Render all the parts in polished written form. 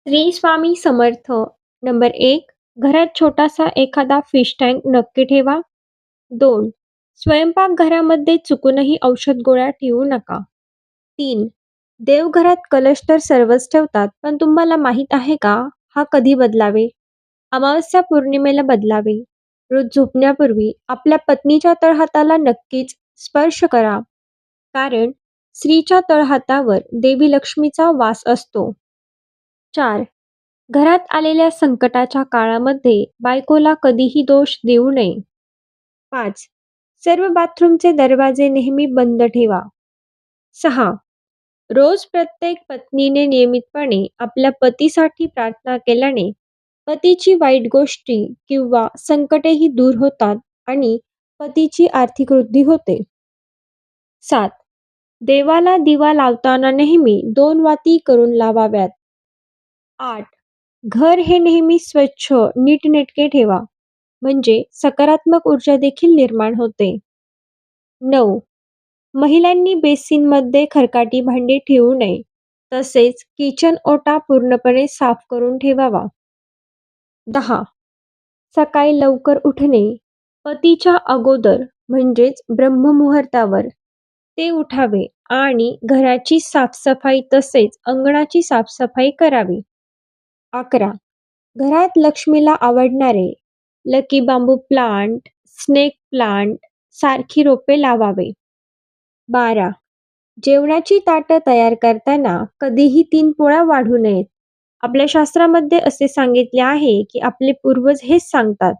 Shri Swami Samarth. Number 1. घरात छोटासा एखादा फिश टँक नक्की ठेवा. 2. स्वयंपाकघरामध्ये चुकूनही औषध गोळ्या ठेवू नका. 3. देवघरात कलश तर सर्वच ठेवतात, पण तुम्हाला माहीत आहे का, हा कधी बदलावे? अमावस्या पौर्णिमेला बदलावे. रोज झोपण्यापूर्वी आपल्या पत्नीच्या तळहाताला नक्कीच स्पर्श करा, कारण स्त्रीच्या तळहातावर देवी लक्ष्मीचा वास असतो. 4. घरात आलेल्या संकटाच्या काळामध्ये बायकोला कधीही दोष देऊ नये. 5. सर्व बाथरूमचे दरवाजे नेहमी बंद ठेवा. 6. रोज प्रत्येक पत्नीने नियमितपणे आपल्या पतीसाठी प्रार्थना केल्याने पतीची वाईट गोष्टी किंवा संकटेही दूर होतात आणि पतीची आर्थिक वृद्धी होते. 7. देवाला दिवा लावताना नेहमी 2 वाती करून लावाव्यात. 8. घर हे नेहमी स्वच्छ, नीटनेटके ठेवा, म्हणजे सकारात्मक ऊर्जा देखील निर्माण होते. 9. महिलांनी बेसिनमध्ये खरकाटी भांडी ठेवू नये, तसेच किचन ओटा पूर्णपणे साफ करून ठेवावा. 10. सकाळी लवकर उठणे, पतीच्या अगोदर म्हणजेच ब्रह्ममुहूर्तावर ते उठावे आणि घराची साफसफाई तसेच अंगणाची साफसफाई करावी. 11. घरात लक्ष्मीला आवडणारे लकी बांबू प्लांट, स्नेक प्लांट सारखी रोपे लावावे. 12. जेवणाची ताटं तयार करताना कधीही 3 पोळ्या वाढू नयेत. आपल्या शास्त्रामध्ये असे सांगितले आहे की आपले पूर्वज हेच सांगतात,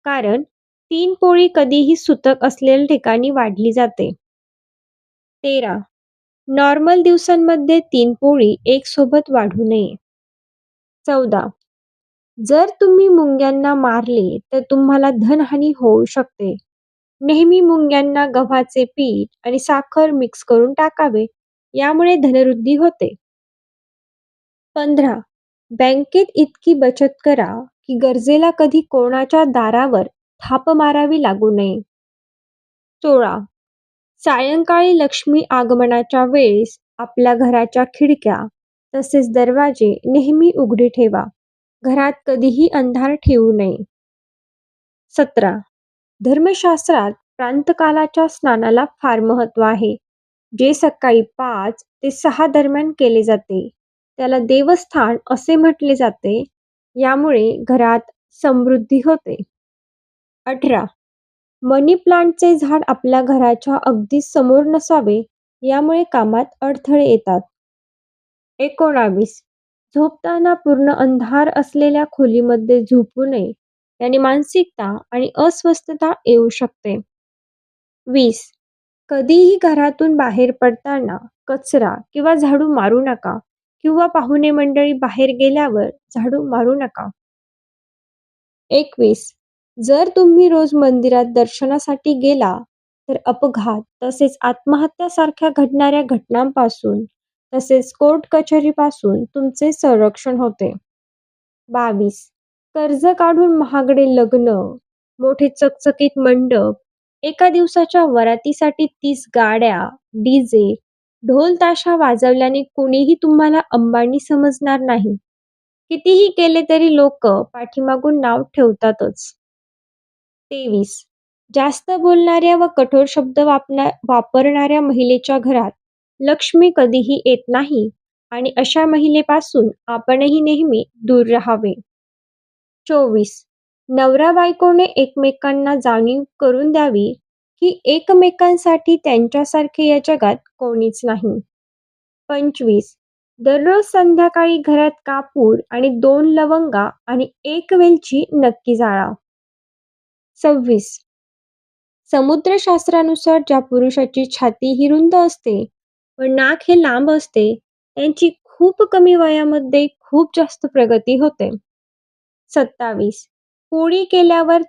कारण 3 पोळी कधीही सुतक असलेल्या ठिकाणी वाढली जाते. 13. नॉर्मल दिवसांमध्ये 3 पोळी एक सोबत वाढू नये. 14. जर तुम्ही मुंग्यांना मारले तर तुम्हाला धनहानी होऊ शकते. नेहमी मुंग्यांना गव्हाचे पीठ आणि साखर मिक्स करून टाकावे, यामुळे धनवृद्धी होते. 15. बँकेत इतकी बचत करा की गरजेला कधी कोणाच्या दारावर थाप मारावी लागू नये. 16. सायंकाळी लक्ष्मी आगमनाच्या वेळेस आपल्या घराच्या खिडक्या तसेच दरवाजे नेहमी उघडे ठेवा. घरात कधीही अंधार ठेवू नये. 17. धर्मशास्त्रात प्रातःकालाच्या स्नानाला फार महत्त्व आहे, जे सकाळी 5 ते 6 दरम्यान केले जाते. त्याला देवस्थान असे म्हटले जाते. यामुळे घरात समृद्धी होते. 18. मनी प्लांटचे झाड आपल्या घराच्या अगदी समोर नसावे, यामुळे कामात अडथळे येतात. 19. झोपताना पूर्ण अंधार असलेल्या खोलीमध्ये झोपू नये, याने मानसिकता आणि अस्वस्थता येऊ शकते. 20. कधीही घरातून बाहेर पडताना कचरा किंवा झाडू मारू नका किंवा पाहुणे मंडळी बाहेर गेल्यावर झाडू मारू नका. 21. जर तुम्ही रोज मंदिरात दर्शनासाठी गेला तर अपघात तसेच आत्महत्यासारख्या घडणाऱ्या घटनांपासून तसेच कोर्ट कचेरीपासून तुमचे संरक्षण होते. 22. कर्ज काढून महागडे लग्न, मोठे चकचकीत मंडप, एका दिवसाच्या वरातीसाठी 30 गाड्या, डीजे, ढोल ताशा वाजवल्याने कोणीही तुम्हाला अंबानी समजणार नाही. कितीही केले तरी लोक पाठीमागून नाव ठेवतातच. 23. जास्त बोलणाऱ्या व कठोर शब्द वापरणाऱ्या महिलेच्या घरात लक्ष्मी कधीही येत नाही आणि अशा महिलेपासून आपणही नेहमी दूर राहावे. 24. नवरा बायकोने एकमेकांना जाणीव करून द्यावी की एकमेकांसाठी त्यांच्यासारखे या जगात कोणीच नाही. 25. दररोज संध्याकाळी घरात कापूर आणि 2 लवंगा आणि 1 वेलची नक्की जाळा. 26. समुद्रशास्त्रानुसार ज्या पुरुषाची छाती ही रुंद असते व नाक हे लांब असते, त्यांची खूप कमी वयामध्ये खूप जास्त प्रगती होते. 27. पोळी केल्यावर